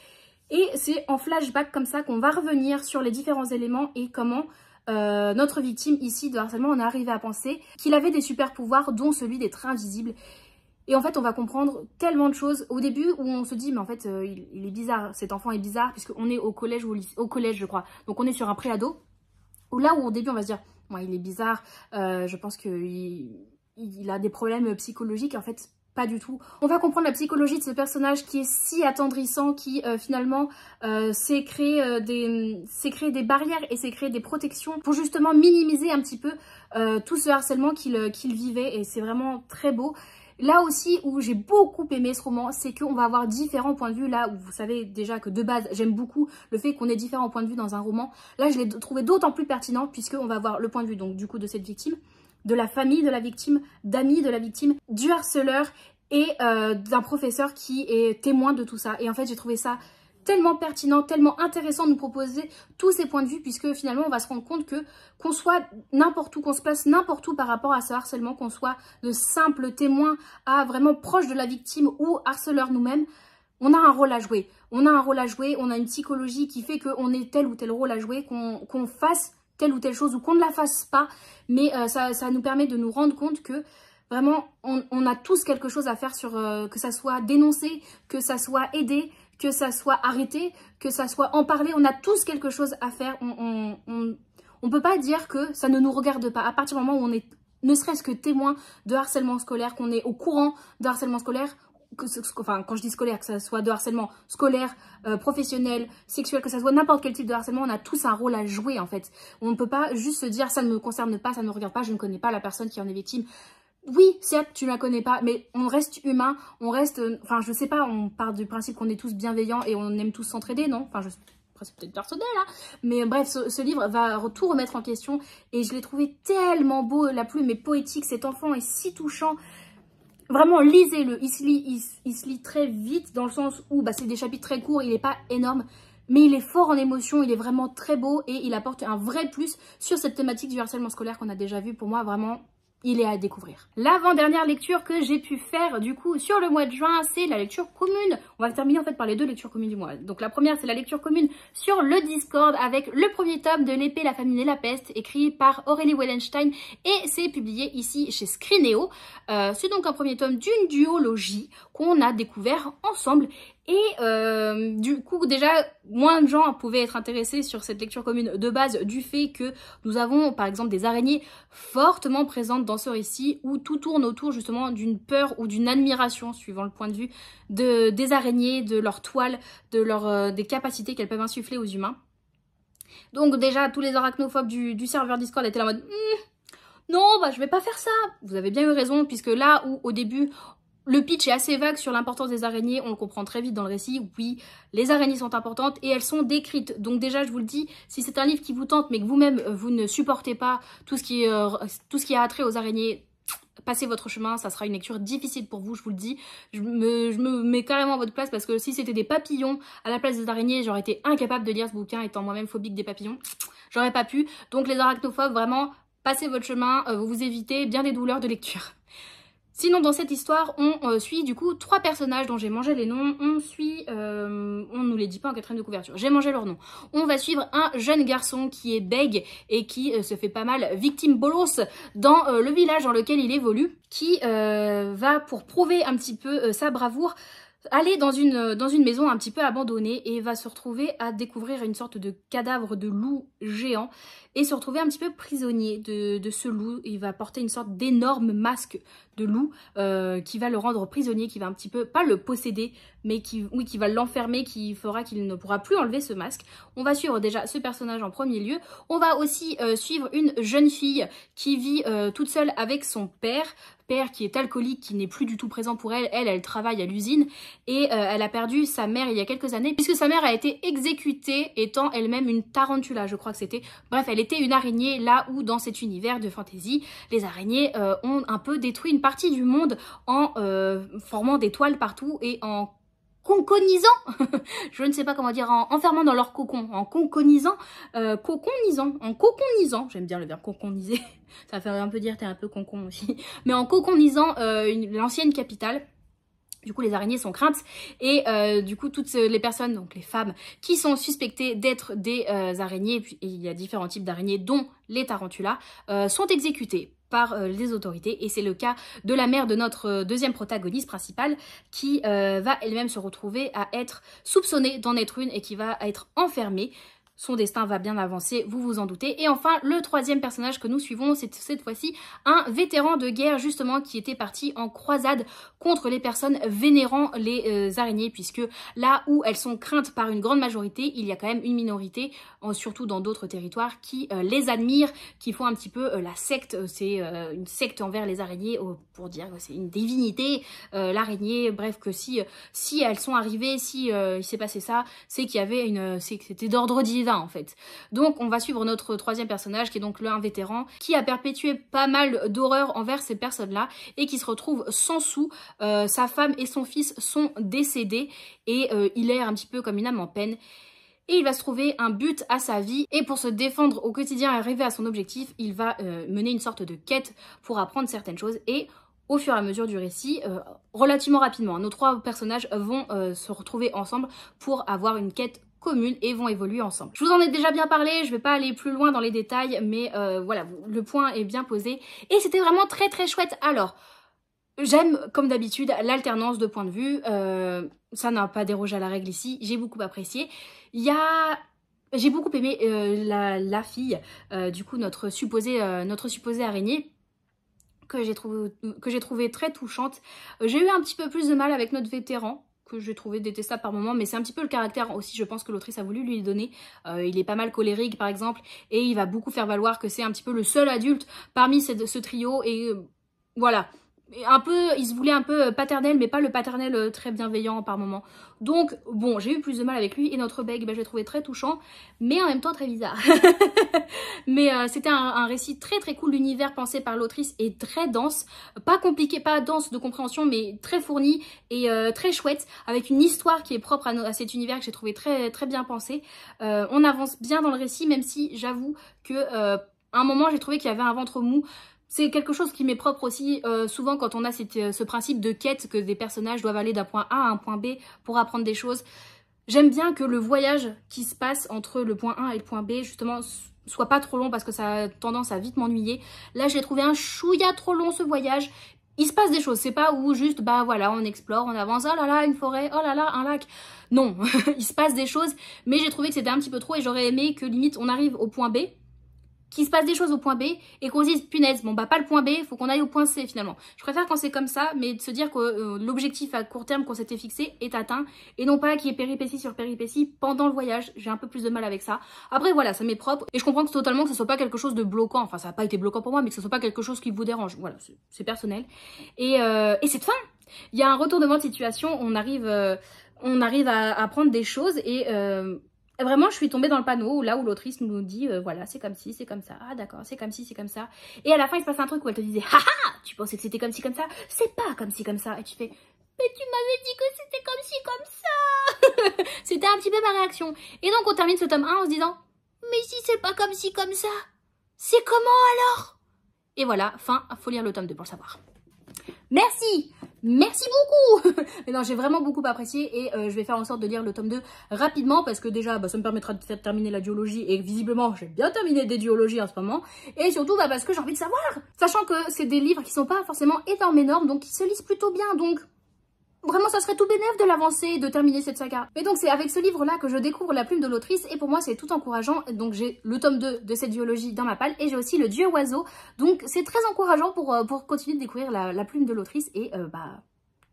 S1: Et c'est en flashback comme ça qu'on va revenir sur les différents éléments et comment notre victime ici de harcèlement, on est arrivé à penser qu'il avait des super pouvoirs, dont celui d'être invisible. Et en fait, on va comprendre tellement de choses au début où on se dit, mais en fait, il est bizarre, cet enfant est bizarre, puisqu'on est au collège ou au collège, je crois. Donc on est sur un pré-ado, où là où au début on va se dire, ouais, il est bizarre, je pense qu'il a des problèmes psychologiques, en fait, pas du tout. On va comprendre la psychologie de ce personnage qui est si attendrissant, qui finalement s'est créé des barrières et s'est créé des protections pour justement minimiser un petit peu tout ce harcèlement qu'il vivait, et c'est vraiment très beau. Là aussi où j'ai beaucoup aimé ce roman, c'est qu'on va avoir différents points de vue. Là où vous savez déjà que de base, j'aime beaucoup le fait qu'on ait différents points de vue dans un roman. Là, je l'ai trouvé d'autant plus pertinent puisqu'on va avoir le point de vue donc du coup de cette victime, de la famille de la victime, d'amis de la victime, du harceleur et d'un professeur qui est témoin de tout ça. Et en fait, j'ai trouvé ça tellement pertinent, tellement intéressant de nous proposer tous ces points de vue, puisque finalement on va se rendre compte que qu'on soit n'importe où, qu'on se place n'importe où par rapport à ce harcèlement, qu'on soit de simples témoins à vraiment proche de la victime ou harceleur nous-mêmes, on a un rôle à jouer. On a un rôle à jouer, on a une psychologie qui fait qu'on ait tel ou tel rôle à jouer, qu'on fasse telle ou telle chose ou qu'on ne la fasse pas, mais ça nous permet de nous rendre compte que vraiment on a tous quelque chose à faire sur que ça soit dénoncé, que ça soit aidé, que ça soit arrêté, que ça soit en parler, on a tous quelque chose à faire. On peut pas dire que ça ne nous regarde pas. À partir du moment où on est ne serait-ce que témoin de harcèlement scolaire, qu'on est au courant de harcèlement scolaire, enfin quand je dis scolaire, que ça soit de harcèlement scolaire, professionnel, sexuel, que ça soit n'importe quel type de harcèlement, on a tous un rôle à jouer en fait. On ne peut pas juste se dire ça ne me concerne pas, ça ne me regarde pas, je ne connais pas la personne qui en est victime. Oui, certes, tu la connais pas, mais on reste humain, on reste... Enfin, je sais pas, on part du principe qu'on est tous bienveillants et on aime tous s'entraider, non? Enfin, c'est peut-être personnel, hein. Mais bref, ce livre va tout remettre en question et je l'ai trouvé tellement beau, la plume est poétique, cet enfant est si touchant. Vraiment, lisez-le, il se lit très vite dans le sens où bah, c'est des chapitres très courts, il n'est pas énorme, mais il est fort en émotion, il est vraiment très beau et il apporte un vrai plus sur cette thématique du harcèlement scolaire qu'on a déjà vu. Pour moi, vraiment... il est à découvrir. L'avant-dernière lecture que j'ai pu faire du coup sur le mois de juin, c'est la lecture commune. On va terminer en fait par les deux lectures communes du mois. Donc la première, c'est la lecture commune sur le Discord avec le premier tome de L'épée, la famine et la peste, écrit par Aurélie Wellenstein et c'est publié ici chez Scrinéo. C'est donc un premier tome d'une duologie qu'on a découvert ensemble. Et du coup, déjà, moins de gens pouvaient être intéressés sur cette lecture commune de base du fait que nous avons, par exemple, des araignées fortement présentes dans ce récit où tout tourne autour justement d'une peur ou d'une admiration, suivant le point de vue, des araignées, de leur toile, des capacités qu'elles peuvent insuffler aux humains. Donc déjà, tous les arachnophobes du serveur Discord étaient là en mode non, bah je vais pas faire ça. Vous avez bien eu raison, puisque là où au début... le pitch est assez vague sur l'importance des araignées, on le comprend très vite dans le récit. Oui, les araignées sont importantes et elles sont décrites. Donc déjà, je vous le dis, si c'est un livre qui vous tente mais que vous-même, vous ne supportez pas tout ce qui a attrait aux araignées, passez votre chemin, ça sera une lecture difficile pour vous, je vous le dis. Je me mets carrément à votre place parce que si c'était des papillons à la place des araignées, j'aurais été incapable de lire ce bouquin étant moi-même phobique des papillons. J'aurais pas pu. Donc les arachnophobes, vraiment, passez votre chemin, vous évitez bien des douleurs de lecture. Sinon, dans cette histoire, on suit du coup 3 personnages dont j'ai mangé les noms. On suit, on nous les dit pas en quatrième de couverture, j'ai mangé leurs noms. On va suivre un jeune garçon qui est bègue et qui se fait pas mal victime bolos dans le village dans lequel il évolue, qui va, pour prouver un petit peu sa bravoure, aller dans une maison un petit peu abandonnée et va se retrouver à découvrir une sorte de cadavre de loup géant et se retrouver un petit peu prisonnier de ce loup. Il va porter une sorte d'énorme masque de loup qui va le rendre prisonnier, qui va un petit peu, pas le posséder, mais qui va l'enfermer, qui fera qu'il ne pourra plus enlever ce masque. On va suivre déjà ce personnage en premier lieu. On va aussi suivre une jeune fille qui vit toute seule avec son père qui est alcoolique, qui n'est plus du tout présent pour elle. Elle travaille à l'usine et elle a perdu sa mère il y a quelques années puisque sa mère a été exécutée étant elle-même une tarantula, je crois que c'était. Bref, elle était une araignée là où dans cet univers de fantasy, les araignées ont un peu détruit une partie du monde en formant des toiles partout et en conconisant, je ne sais pas comment dire, en enfermant dans leur cocon, en conconisant, j'aime bien le verbe conconiser, ça fait un peu dire t'es un peu concon aussi, mais en conconisant l'ancienne capitale. Du coup, les araignées sont craintes et du coup, toutes les personnes, donc les femmes, qui sont suspectées d'être des araignées, et il y a différents types d'araignées, dont les tarentulas, sont exécutées par les autorités. Et c'est le cas de la mère de notre deuxième protagoniste principale qui va elle-même se retrouver à être soupçonnée d'en être une et qui va être enfermée. son destin va bien avancer, vous vous en doutez. Et enfin, le troisième personnage que nous suivons, c'est cette fois-ci un vétéran de guerre justement qui était parti en croisade contre les personnes vénérant les araignées, puisque là où elles sont craintes par une grande majorité, il y a quand même une minorité, surtout dans d'autres territoires, qui les admirent, qui font un petit peu la secte. C'est une secte envers les araignées, pour dire que c'est une divinité, l'araignée, bref, que si elles sont arrivées, si il s'est passé ça, c'est qu'il y avait c'était d'ordre divin en fait. Donc on va suivre notre troisième personnage qui est donc un vétéran qui a perpétué pas mal d'horreur envers ces personnes-là et qui se retrouve sans sous. Sa femme et son fils sont décédés et il est un petit peu comme une âme en peine. Et il va se trouver un but à sa vie et pour se défendre au quotidien et arriver à son objectif, il va mener une sorte de quête pour apprendre certaines choses et au fur et à mesure du récit, relativement rapidement, nos trois personnages vont se retrouver ensemble pour avoir une quête commune et vont évoluer ensemble. Je vous en ai déjà bien parlé, je vais pas aller plus loin dans les détails, mais voilà, le point est bien posé. Et c'était vraiment très très chouette. Alors, j'aime comme d'habitude l'alternance de points de vue, ça n'a pas dérogé à la règle ici, j'ai beaucoup apprécié. J'ai beaucoup aimé la fille, du coup notre supposée araignée, que j'ai trouvé très touchante. J'ai eu un petit peu plus de mal avec notre vétéran, que j'ai trouvé détestable par moment, mais c'est un petit peu le caractère aussi, je pense, que l'autrice a voulu lui donner. Il est pas mal colérique par exemple, et il va beaucoup faire valoir que c'est un petit peu le seul adulte parmi ce trio, et voilà. Un peu, il se voulait un peu paternel, mais pas le paternel très bienveillant par moment. Donc bon, j'ai eu plus de mal avec lui, et notre beg, je l'ai trouvé très touchant, mais en même temps très bizarre. Mais c'était un récit très très cool, l'univers pensé par l'autrice est très dense, pas compliqué, pas dense de compréhension, mais très fourni et très chouette, avec une histoire qui est propre à cet univers que j'ai trouvé très très bien pensé. On avance bien dans le récit, même si j'avoue que à un moment j'ai trouvé qu'il y avait un ventre mou. C'est quelque chose qui m'est propre aussi, souvent quand on a ce principe de quête que des personnages doivent aller d'un point A à un point B pour apprendre des choses. J'aime bien que le voyage qui se passe entre le point A et le point B, justement, soit pas trop long parce que ça a tendance à vite m'ennuyer. Là, j'ai trouvé un chouïa trop long ce voyage. Il se passe des choses, c'est pas où juste, bah voilà, on explore, on avance, oh là là, une forêt, oh là là, un lac. Non, il se passe des choses, mais j'ai trouvé que c'était un petit peu trop et j'aurais aimé que limite on arrive au point B, qu'il se passe des choses au point B et qu'on se dise punaise, bon bah pas le point B, faut qu'on aille au point C finalement. Je préfère quand c'est comme ça, mais de se dire que l'objectif à court terme qu'on s'était fixé est atteint et non pas qu'il y ait péripétie sur péripétie pendant le voyage. J'ai un peu plus de mal avec ça. Après voilà, ça m'est propre et je comprends totalement que ce soit pas quelque chose de bloquant, enfin ça n'a pas été bloquant pour moi, mais que ce soit pas quelque chose qui vous dérange. Voilà, c'est personnel. Et cette fin, il y a un retournement de situation, on arrive à apprendre des choses et vraiment, je suis tombée dans le panneau là où l'autrice nous dit voilà, c'est comme ci, c'est comme ça. Ah d'accord, c'est comme ci, c'est comme ça. Et à la fin, il se passe un truc où elle te disait haha, tu pensais que c'était comme ci, comme ça. C'est pas comme ci, comme ça. Et tu fais mais tu m'avais dit que c'était comme ci, comme ça. C'était un petit peu ma réaction. Et donc, on termine ce tome 1 en se disant mais si c'est pas comme ci, comme ça, c'est comment alors? Et voilà, fin, faut lire le tome 2 pour le savoir. Merci! Merci beaucoup. Mais non, j'ai vraiment beaucoup apprécié et je vais faire en sorte de lire le tome 2 rapidement parce que déjà, ça me permettra de terminer la duologie et visiblement, j'ai bien terminé des duologies en ce moment. Et surtout, parce que j'ai envie de savoir, sachant que c'est des livres qui sont pas forcément énormes, donc qui se lisent plutôt bien, donc vraiment, ça serait tout bénef de l'avancer et de terminer cette saga. Mais donc, c'est avec ce livre-là que je découvre la plume de l'autrice et pour moi, c'est tout encourageant. Donc, j'ai le tome 2 de cette duologie dans ma palle et j'ai aussi le Dieu oiseau. Donc, c'est très encourageant pour continuer de découvrir la plume de l'autrice et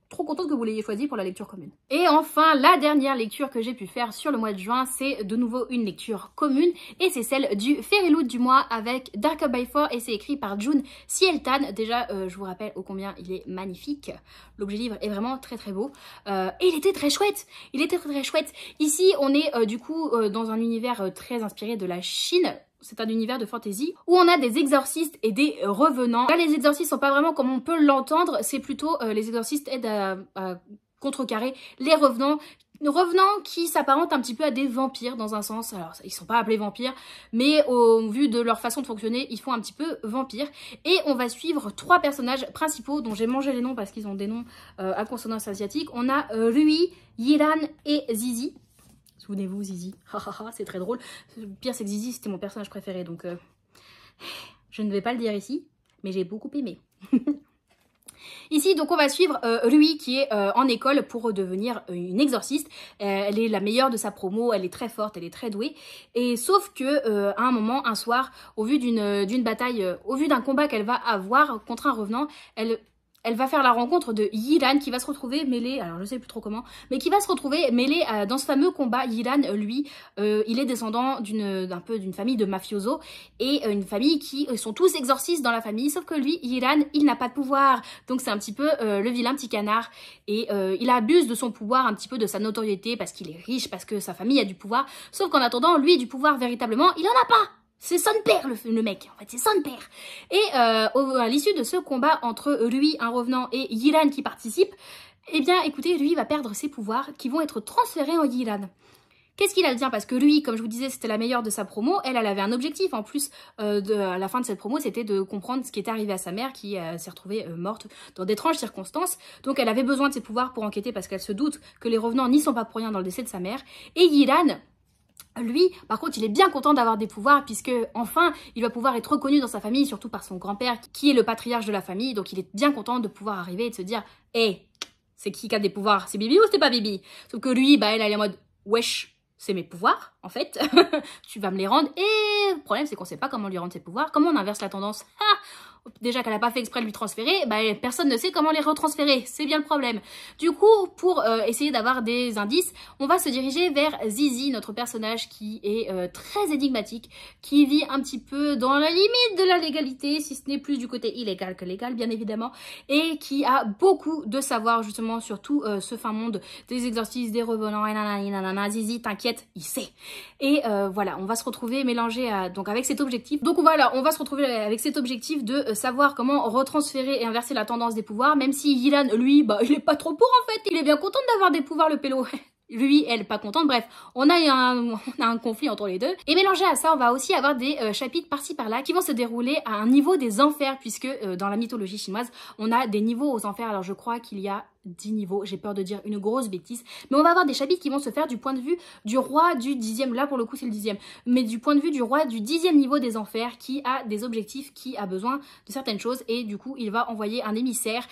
S1: trop contente que vous l'ayez choisi pour la lecture commune. Et enfin, la dernière lecture que j'ai pu faire sur le mois de juin, c'est de nouveau une lecture commune et c'est celle du Fairyloot du mois avec Darker by Four et c'est écrit par June Sieltan. Déjà, je vous rappelle ô combien il est magnifique. L'objet livre est vraiment très très beau et il était très chouette. Il était très très chouette. Ici, on est du coup dans un univers très inspiré de la Chine. C'est un univers de fantasy où on a des exorcistes et des revenants. Là, les exorcistes sont pas vraiment comme on peut l'entendre, c'est plutôt les exorcistes aident à contrecarrer les revenants. Revenants qui s'apparentent un petit peu à des vampires dans un sens. Alors, ils sont pas appelés vampires, mais au vu de leur façon de fonctionner, ils font un petit peu vampires. Et on va suivre 3 personnages principaux dont j'ai mangé les noms parce qu'ils ont des noms à consonance asiatique. On a Rui, Yiran et Zizi. Souvenez-vous, Zizi. C'est très drôle. Le pire, c'est que Zizi, c'était mon personnage préféré. Donc, je ne vais pas le dire ici, mais j'ai beaucoup aimé. Ici, donc, on va suivre Rui qui est en école pour devenir une exorciste. Elle est la meilleure de sa promo, elle est très forte, elle est très douée. Et sauf que à un moment, un soir, au vu d'une bataille, au vu d'un combat qu'elle va avoir contre un revenant, elle va faire la rencontre de Yilan qui va se retrouver mêlé, alors je sais plus trop comment, mais qui va se retrouver mêlé dans ce fameux combat. Yilan, lui, il est descendant d'une famille de mafiosos et une famille qui sont tous exorcistes dans la famille, sauf que lui, Yilan, il n'a pas de pouvoir. Donc c'est un petit peu le vilain petit canard et il abuse de son pouvoir, un petit peu de sa notoriété parce qu'il est riche, parce que sa famille a du pouvoir, sauf qu'en attendant, lui, du pouvoir véritablement, il en a pas. C'est son père, le mec. En fait, c'est son père. Et à l'issue de ce combat entre Rui, un revenant, et Yilan qui participe, eh bien, écoutez, Rui va perdre ses pouvoirs qui vont être transférés en Yilan. Qu'est-ce qu'il advient? Parce que Rui, comme je vous disais, c'était la meilleure de sa promo. Elle avait un objectif. En plus, à la fin de cette promo, c'était de comprendre ce qui était arrivé à sa mère qui s'est retrouvée morte dans d'étranges circonstances. Donc, elle avait besoin de ses pouvoirs pour enquêter parce qu'elle se doute que les revenants n'y sont pas pour rien dans le décès de sa mère. Et Yilan, lui, par contre, il est bien content d'avoir des pouvoirs puisque, enfin, il va pouvoir être reconnu dans sa famille, surtout par son grand-père qui est le patriarche de la famille. Donc, il est bien content de pouvoir arriver et de se dire « Hé, c'est qui a des pouvoirs? C'est Bibi ou c'est pas Bibi ?» Sauf que lui, bah, elle est en mode « Wesh, c'est mes pouvoirs, en fait. Tu vas me les rendre. » Et le problème, c'est qu'on sait pas comment lui rendre ses pouvoirs. Comment on inverse la tendance? Déjà qu'elle n'a pas fait exprès de lui transférer, bah, personne ne sait comment les retransférer, c'est bien le problème. Du coup, pour essayer d'avoir des indices, on va se diriger vers Zizi, notre personnage qui est très énigmatique, qui vit un petit peu dans la limite de la légalité, si ce n'est plus du côté illégal que légal, bien évidemment, et qui a beaucoup de savoir justement sur tout ce fin monde des exorcistes, des revenants, et nanana. Zizi, t'inquiète, il sait. Et voilà, on va se retrouver mélangé donc avec cet objectif. Donc voilà, on va se retrouver avec cet objectif de savoir comment retransférer et inverser la tendance des pouvoirs, même si Yilan, lui, bah, il est pas trop pour en fait, il est bien content d'avoir des pouvoirs le pélo. Lui, elle, pas contente, bref, on a un conflit entre les deux. Et mélangé à ça, on va aussi avoir des chapitres par-ci par-là qui vont se dérouler à un niveau des enfers, puisque dans la mythologie chinoise, on a des niveaux aux enfers. Alors je crois qu'il y a 10 niveaux, j'ai peur de dire une grosse bêtise, mais on va avoir des chapitres qui vont se faire du point de vue du roi du 10e, là pour le coup c'est le 10e, mais du point de vue du roi du 10e niveau des enfers qui a des objectifs, qui a besoin de certaines choses et du coup il va envoyer un émissaire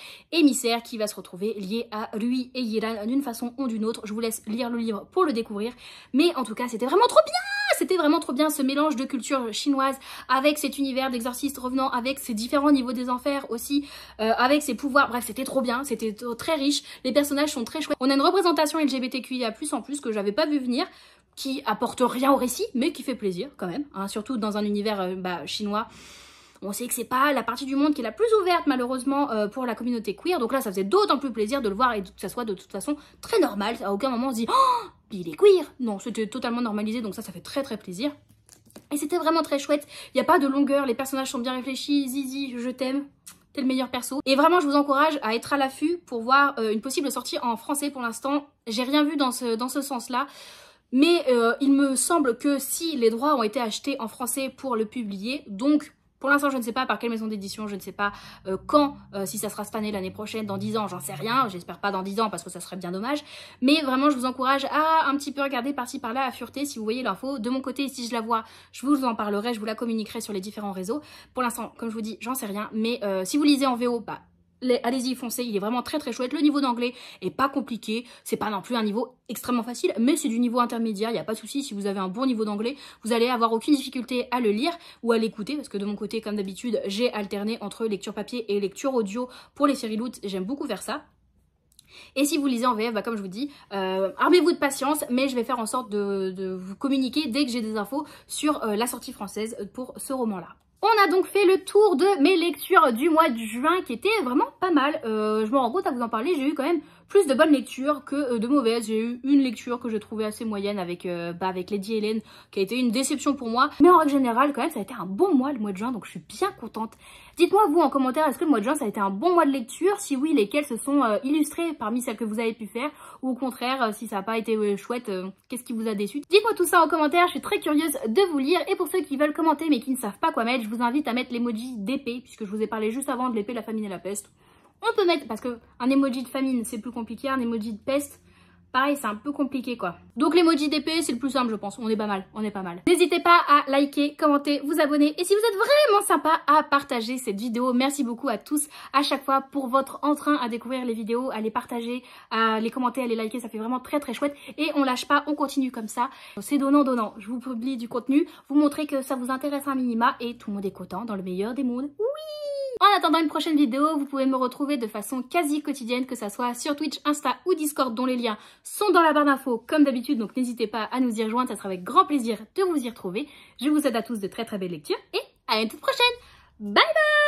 S1: qui va se retrouver lié à Rui et Yilan d'une façon ou d'une autre. Je vous laisse lire le livre pour le découvrir, mais en tout cas c'était vraiment trop bien! C'était vraiment trop bien ce mélange de culture chinoise avec cet univers d'exorcistes revenant, avec ces différents niveaux des enfers aussi, avec ses pouvoirs. Bref, c'était trop bien, c'était très riche. Les personnages sont très chouettes. On a une représentation LGBTQIA+, en plus que j'avais pas vu venir, qui apporte rien au récit, mais qui fait plaisir quand même, hein, surtout dans un univers chinois. On sait que c'est pas la partie du monde qui est la plus ouverte malheureusement pour la communauté queer, donc là ça faisait d'autant plus plaisir de le voir et que ça soit de toute façon très normal. À aucun moment on se dit « Oh, il est queer !» Non, c'était totalement normalisé, donc ça fait très très plaisir. Et c'était vraiment très chouette, il n'y a pas de longueur, les personnages sont bien réfléchis. Zizi, je t'aime, t'es le meilleur perso. Et vraiment je vous encourage à être à l'affût pour voir une possible sortie en français. Pour l'instant, j'ai rien vu dans ce sens-là. Mais il me semble que si les droits ont été achetés en français pour le publier, donc pour l'instant je ne sais pas par quelle maison d'édition, je ne sais pas quand, si ça sera spanné l'année prochaine, dans 10 ans, j'en sais rien, j'espère pas dans 10 ans parce que ça serait bien dommage, mais vraiment je vous encourage à un petit peu regarder par-ci par-là, à fureter si vous voyez l'info. De mon côté, si je la vois, je vous en parlerai, je vous la communiquerai sur les différents réseaux. Pour l'instant, comme je vous dis, j'en sais rien, mais si vous lisez en VO, bah allez-y, foncez, il est vraiment très très chouette. Le niveau d'anglais est pas compliqué, c'est pas non plus un niveau extrêmement facile, mais c'est du niveau intermédiaire, il n'y a pas de souci. Si vous avez un bon niveau d'anglais, vous allez avoir aucune difficulté à le lire ou à l'écouter, parce que de mon côté, comme d'habitude, j'ai alterné entre lecture papier et lecture audio pour les séries Loot, j'aime beaucoup faire ça. Et si vous lisez en VF, bah comme je vous dis, armez-vous de patience, mais je vais faire en sorte de vous communiquer dès que j'ai des infos sur la sortie française pour ce roman-là. On a donc fait le tour de mes lectures du mois de juin qui étaient vraiment pas mal. Je me rends compte à vous en parler, j'ai eu quand même plus de bonnes lectures que de mauvaises. J'ai eu une lecture que j'ai trouvée assez moyenne avec Lady Hélène qui a été une déception pour moi. Mais en règle générale quand même ça a été un bon mois le mois de juin, donc je suis bien contente. Dites-moi vous en commentaire, est-ce que le mois de juin ça a été un bon mois de lecture? Si oui, lesquelles se sont illustrées parmi celles que vous avez pu faire? Ou au contraire, si ça n'a pas été chouette, qu'est-ce qui vous a déçu? Dites-moi tout ça en commentaire, je suis très curieuse de vous lire. Et pour ceux qui veulent commenter mais qui ne savent pas quoi mettre, je vous invite à mettre l'emoji d'épée, puisque je vous ai parlé juste avant de l'épée, la famine et la peste. On peut mettre, parce que un emoji de famine c'est plus compliqué, un emoji de peste, pareil, c'est un peu compliqué quoi. Donc l'emoji d'épée, c'est le plus simple je pense, on est pas mal, on est pas mal. N'hésitez pas à liker, commenter, vous abonner et si vous êtes vraiment sympa à partager cette vidéo. Merci beaucoup à tous à chaque fois pour votre entrain à découvrir les vidéos, à les partager, à les commenter, à les liker, ça fait vraiment très très chouette et on lâche pas, on continue comme ça. C'est donnant, je vous publie du contenu, vous montrez que ça vous intéresse un minima et tout le monde est content dans le meilleur des mondes. Oui! En attendant une prochaine vidéo, vous pouvez me retrouver de façon quasi quotidienne, que ça soit sur Twitch, Insta ou Discord, dont les liens sont dans la barre d'infos comme d'habitude, donc n'hésitez pas à nous y rejoindre, ça sera avec grand plaisir de vous y retrouver. Je vous souhaite à tous de très très belles lectures et à une toute prochaine. Bye bye!